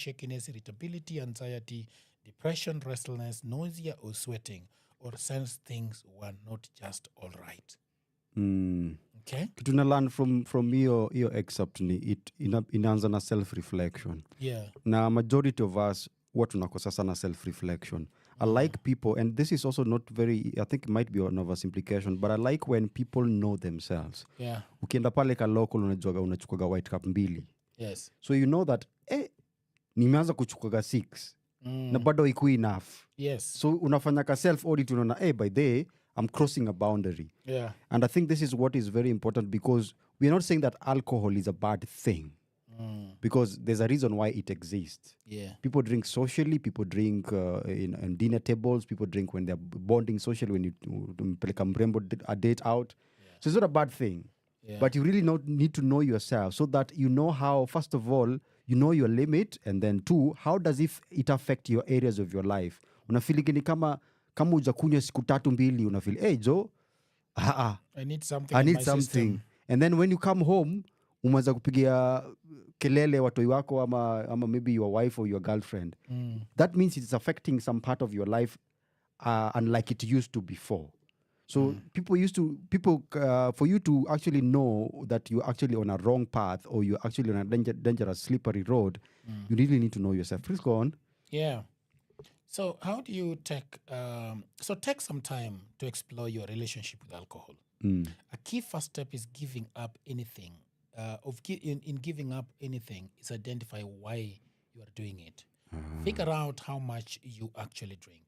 shakiness, irritability, anxiety, depression, restlessness, nausea, or sweating, or sense things were not just all right. Okay? Kitu na learn from hiyo excerpt ni inaanza na self-reflection. Yeah. Na majority of us what tunakosa sana self-reflection. I like people, and this is also not very, I think it might be an oversimplification, but I like when people know themselves. Yeah. Ukienda pale ka local unachukaga white cup 2. Yes. So you know that, nimeanza kuchukaga 6. Na bado iku enough. Yes. So unafanya ka self-audit unaona, by day, I'm crossing a boundary. Yeah. And I think this is what is very important, because we are not saying that alcohol is a bad thing. Because there's a reason why it exists. Yeah. People drink socially, people drink in dinner tables, people drink when they're bonding socially, when you peleka mrembo a date out. Yeah. So it's not a bad thing. Yeah. But you really need to know yourself, so that you know how, first of all, you know your limit, and then 2, how does it affect your areas of your life? Unafeel ni kama hujakunywa siku 3-2, unafeel, hey Joe, I need something. System. And then when you come home, umeanza kupigia kelele watoi wako ama maybe your wife or your girlfriend. That means it's affecting some part of your life unlike it used to before. So for you to actually know that you're actually on a wrong path, or you're actually on a dangerous, slippery road, you really need to know yourself. Please go on. Yeah. So how do you take some time to explore your relationship with alcohol. A key first step is giving up anything. In giving up anything is identify why you are doing it. Figure out how much you actually drink.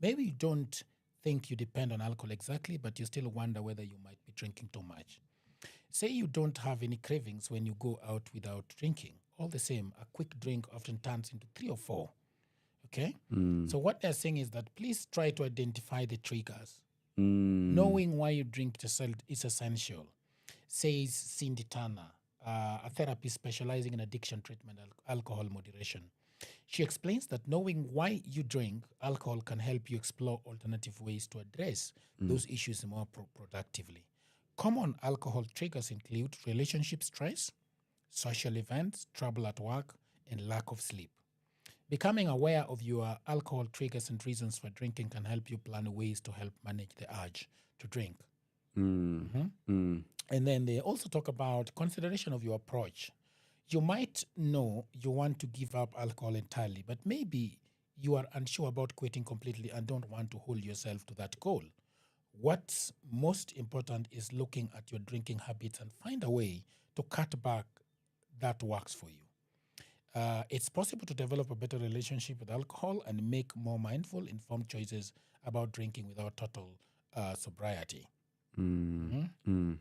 Maybe you don't think you depend on alcohol exactly, but you still wonder whether you might be drinking too much. Say you don't have any cravings when you go out without drinking. All the same, a quick drink often turns into 3 or 4. Okay? So what they're saying is that please try to identify the triggers. Knowing why you drink is essential, says Cindy Turner, a therapist specializing in addiction treatment, alcohol moderation. She explains that knowing why you drink alcohol can help you explore alternative ways to address those issues more productively. Common alcohol triggers include relationship stress, social events, trouble at work, and lack of sleep. Becoming aware of your alcohol triggers and reasons for drinking can help you plan ways to help manage the urge to drink. And then they also talk about consideration of your approach. You might know you want to give up alcohol entirely, but maybe you are unsure about quitting completely and don't want to hold yourself to that goal. What's most important is looking at your drinking habits and find a way to cut back that works for you. It's possible to develop a better relationship with alcohol and make more mindful, informed choices about drinking without total sobriety. And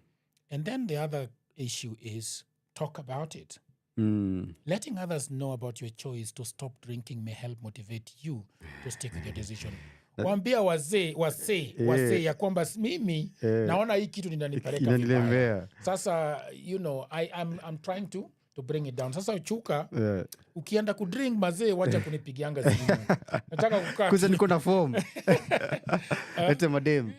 then the other issue is talk about it. Letting others know about your choice to stop drinking may help motivate you to stick with your decision. Waambia wazee ya kwamba mimi naona hii kitu ninanipeleka vibaya. Sasa I'm trying to bring it down. Sasa uchuka ukienda kudrink mazee wacha kunipigianga simu. Nataka kukaa kuza niko na form. Ete madem.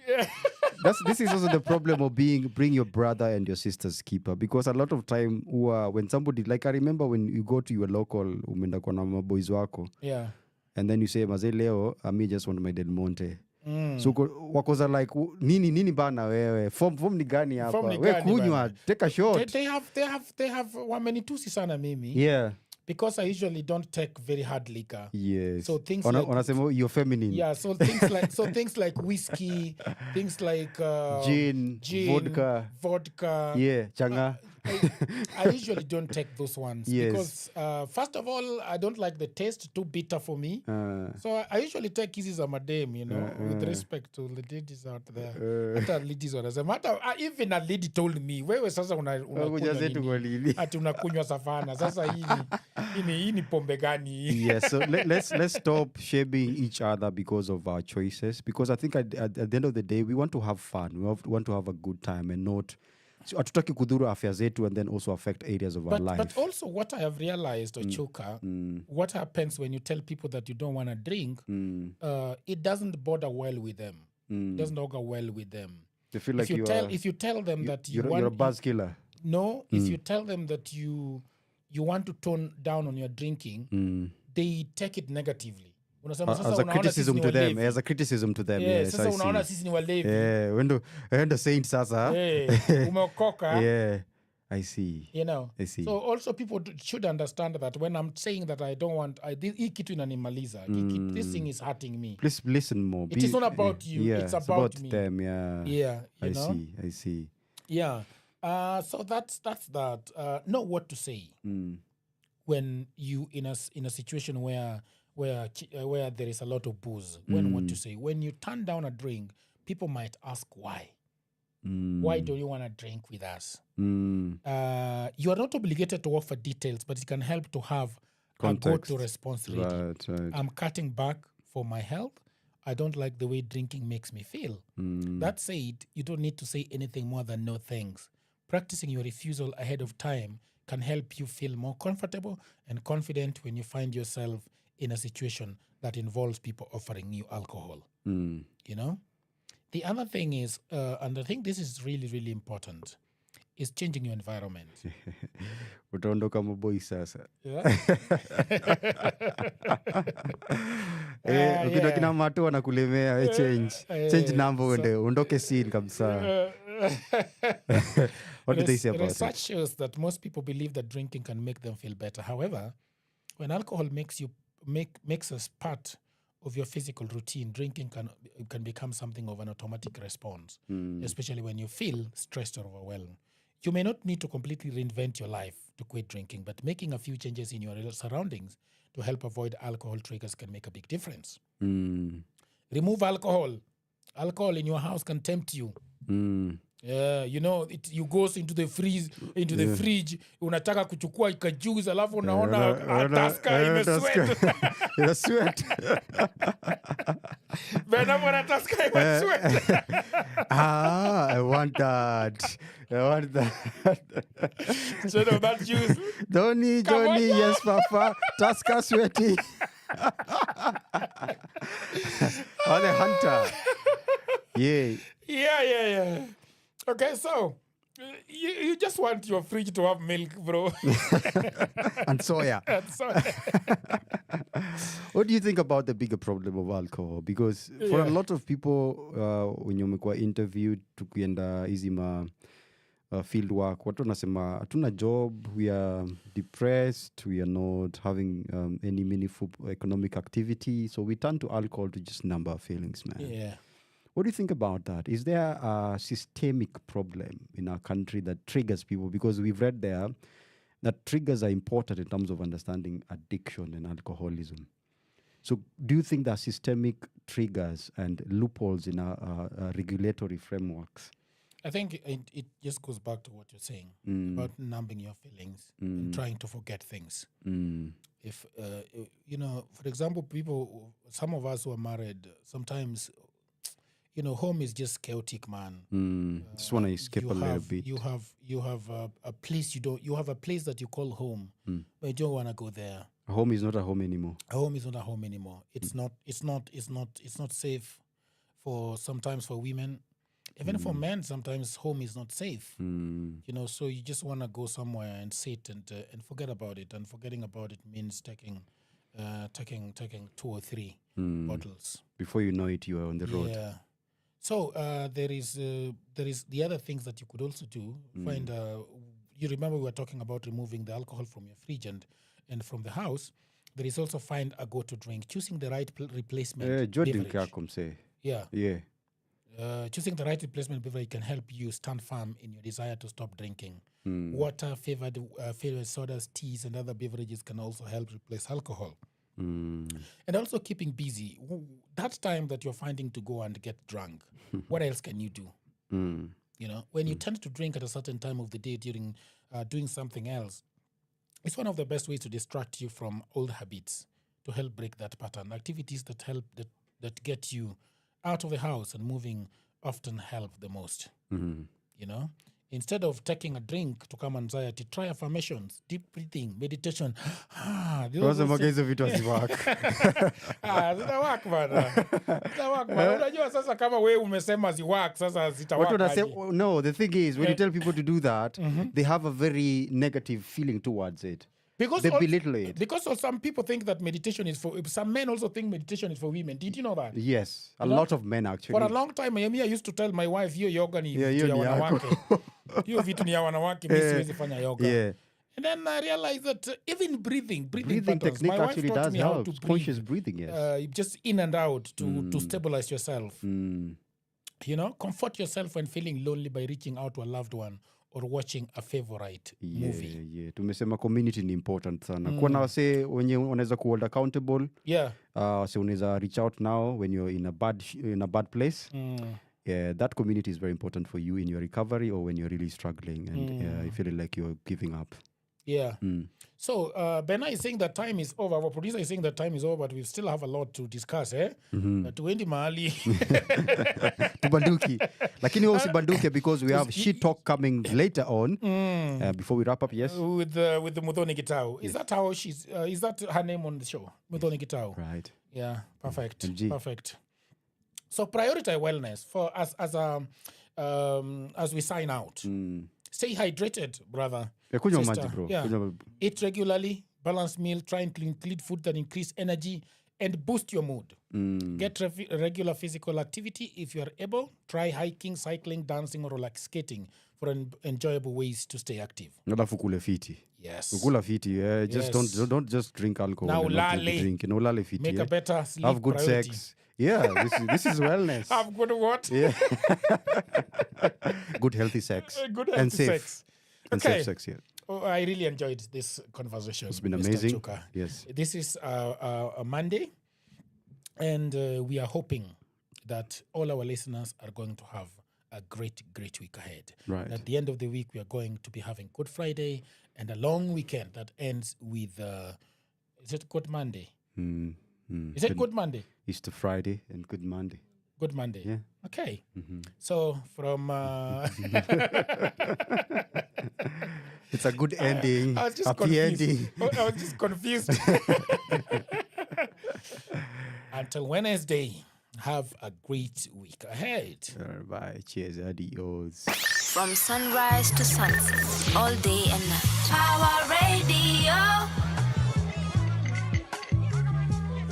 This is also the problem of bring your brother and your sister's keeper, because a lot of time when somebody, like I remember when you go to your local umenda kwa na maboys wako, and then you say mazee leo I just want my Del Monte. So wakoza like nini bana wewe form ni gani hapa wewe kunywa take a shot. They have wamenitusi sana mimi. Yeah. Because I usually don't take very hard liquor. Yes. So things like you're feminine. Yeah, so things like whiskey, things like gin, vodka. Yeah, changa. I usually don't take those ones. Yes. Because first of all, I don't like the taste, too bitter for me. So I usually take easy za madem, with respect to the ladies out there. Hata ladies wanasema, even a lady told me, wewe sasa unakunywa nini? Ati unakunywa savana. Sasa hii ni pombe gani? Yes, so let's stop shaming each other because of our choices. Because I think at the end of the day, we want to have fun. We want to have a good time and not... So hatutaki kudhuru afya zetu and then also affect areas of our life. But also what I have realized, Ochuka, what happens when you tell people that you don't want to drink, it doesn't bother well with them. It doesn't go well with them. They feel like if you tell them that you're a buzz killer. No, if you tell them that you want to tone down on your drinking, they take it negatively. Unasema As sasa a unaona sisi criticism ni to them, walevi. as a criticism to them. Yeah, Yes, sasa I unaona see. sisi ni walevi. Yeah, when the saint sasa. Umeokoka. Yeah, I see. You know. I see. So also people should understand that when I'm saying that I don't want, hii kitu inanimaliza. This thing is hurting me. Please listen more. It is not about you. Yeah, it's about me. them. Yeah. Yeah, you know? I see. Yeah. So that's that. Know what to say when you in a situation where there is a lot of booze. When what to say? When you turn down a drink, people might ask why. Why do you want to drink with us? You are not obligated to offer details, but it can help to have context. A go-to response ready. Right. I'm cutting back for my health. I don't like the way drinking makes me feel. That said, you don't need to say anything more than no thanks. Practicing your refusal ahead of time can help you feel more comfortable and confident when you find yourself in a situation that involves people offering you alcohol. You know? The other thing is, and I think this is really, really important, is changing your environment. Utaondoka maboi sasa. Ukina kina matu wanakulemea change number uende undoke scene kabisa. What do they say about research shows that most people believe that drinking can make them feel better. However, when alcohol makes us part of your physical routine, drinking can become something of an automatic response, especially when you feel stressed or overwhelmed. You may not need to completely reinvent your life to quit drinking, but making a few changes in your surroundings to help avoid alcohol triggers can make a big difference. Remove alcohol. Alcohol in your house can tempt you. You know, you goes into the fridge, fridge, unataka kuchukua ikajuice, alafu unaona Tusker imesweat. Ina sweat. Whenever Tusker imesweat. I want that. So no, that juice. Johnny, yes, Papa. Tusker sweaty. Oh, the hunter. Yeah. Yeah. Okay, so you just want your fridge to have milk, bro. And soya. What do you think about the bigger problem of alcohol? Because for a lot of people, when you make interviewed, tukienda izima field work, watu nasema hatuna job, we are depressed, we are not having any meaningful economic activity, so we turn to alcohol to just numb our feelings, man. Yeah. What do you think about that? Is there a systemic problem in our country that triggers people? Because we've read there that triggers are important in terms of understanding addiction and alcoholism. So do you think there are systemic triggers and loopholes in our regulatory frameworks? I think it just goes back to what you're saying about numbing your feelings and trying to forget things. If, you know, for example, some of us who are married, sometimes, you know, home is just chaotic, man. Just want to escape a little bit. You have a place you have a place that you call home, but you don't want to go there. Home is not a home anymore. Home is not a home anymore. It's not safe sometimes for women. Even for men, sometimes home is not safe. You know, so you just want to go somewhere and sit and forget about it. And forgetting about it means taking 2 or 3 bottles. Before you know it, you are on the road. Yeah. So there is the other things that you could also do. Find you remember we were talking about removing the alcohol from your fridge and from the house. There is also find a go-to drink, choosing the right replacement beverage. Yeah. Choosing the right replacement beverage can help you stand firm in your desire to stop drinking. Water, flavored sodas, teas, and other beverages can also help replace alcohol. And also keeping busy. That time that you're finding to go and get drunk, what else can you do? You know, when you tend to drink at a certain time of the day during doing something else, it's one of the best ways to distract you from old habits to help break that pattern. Activities that help that get you out of the house and moving often help the most. You know, instead of taking a drink to calm anxiety, try affirmations, deep breathing, meditation. Hizo vitu haziwork. Zitawak bana. Unajua sasa kama wewe umesema ziwork, sasa zitawak. No, the thing is, when you tell people to do that, they have a very negative feeling towards it. Because they belittle it. Because some people think that meditation is for... Some men also think meditation is for women. Did you know that? Yes, a lot of men actually. For a long time, I used to tell my wife, hiyo yoga ni Yeah, vitu hiyo ya ni yako. wanawake. Hiyo vitu ni ya wanawake, mimi siwezi fanya yoga. Yeah. And then I realized that even breathing Breathing patterns. technique My wife actually taught does me how help. to breathe. Conscious breathing, yes. Just in and out to stabilize yourself. You know, comfort yourself when feeling lonely by reaching out to a loved one or watching a favorite movie. Yeah. Tumesema community ni important sana. Kuwa na wase wenye unaweza kuhold accountable. Yeah. So unaweza reach out now when you're in a bad place. Yeah, that community is very important for you in your recovery or when you're really struggling and you feel like you're giving up. Yeah. So Bena is saying that time is over. Our producer is saying that time is over, but we still have a lot to discuss. Tuendi mahali. Tubanduki. Lakini wewe usibanduke because we have shit talk coming later on. Before we wrap up, yes. With the Muthoni Gitau. Is that how she's? Is that her name on the show? Muthoni Gitau. Right. Yeah. Perfect. MG. Perfect. So prioritize wellness for us as we sign out. Stay hydrated, brother. Kunywa sister. maji, bro. Yeah. Eat regularly, balanced meal, try to include food that increase energy and boost your mood. Get regular physical activity if you are able. Try hiking, cycling, dancing, or relax skating for enjoyable ways to stay active. Alafu kule fiti. Yes. Kukula fiti. Just don't just drink alcohol. Now ulale. Ulale fiti. Make a better sleep. Have good priority. sex. Yeah, this is wellness. Have good what? Yeah. Good healthy sex. Good healthy and safe. Sex. And safe sex, yeah. Oh, I really enjoyed this conversation. It's been Mr. amazing. Chuka. Yes. This is a Monday, and we are hoping that all our listeners are going to have a great week ahead. Right. And at the end of the week, we are going to be having Good Friday and a long weekend that ends with, is it Good Monday? Is it Good Monday? Easter Friday and Good Monday. Good Monday. Yeah. Okay. So from... It's a good ending. I was just Happy confused. ending. I was just confused. Until Wednesday, have a great week ahead. Bye. Cheers. Adios. From sunrise to sunset, all day and night. Power Radio.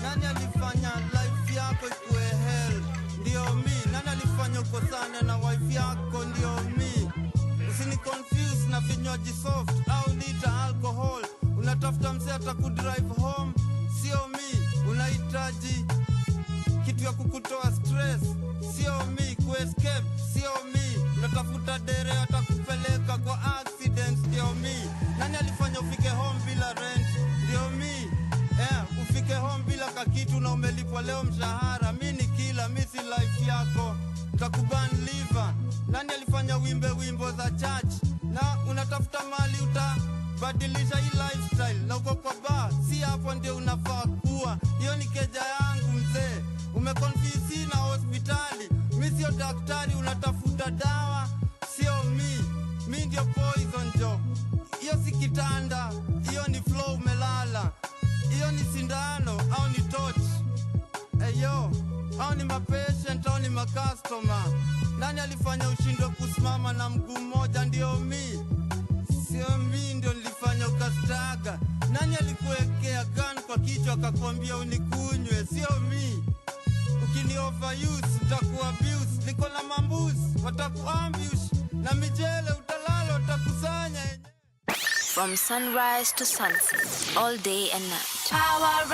Nani alifanya life yako ikuwe hell? Ndio mi. Nani alifanya ukosane na wife yako? Ndio mi. Usini confuse na vinywaji soft au nita alcohol. Unatafuta msee atakudrive home, sio mi. Unahitaji kitu ya kukutoa stress, sio mi. Kuescape, sio mi. Unatafuta dere atakupeleka kwa accident, ndio mi. Nani alifanya ufike home bila rent? Ndio mi. Ufike home bila kakitu na umelipwa leo mshahara. Mi ni kila, mi si life yako. Takuban liver. Nani alifanya wimbo za church? Na unatafuta mali utabadilisha hii lifestyle. Na uko kwa bar, si hapo ndio unafaa kuwa. Hiyo ni keja yangu mzee. Umekonfisi na hospitali. Mi sio daktari, unatafuta dawa. Sio mi. Mi ndio poison jo. Hiyo si kitanda. Hiyo ni flow umelala. Hiyo ni sindano au ni torch? Eyo, au ni mapatient au ni macustomer? Nani alifanya ushindwe kusimama na mguu mmoja? Ndio mi. Sio mi ndio nilifanya ukastaga. Nani alikuwekea gun kwa kichwa akakwambia unikunywe? Sio mi. Ukini overuse utaku abuse. Niko na mambuzi wataku ambush. Na mijele utalala utakusanya. From sunrise to sunset, all day and night. Power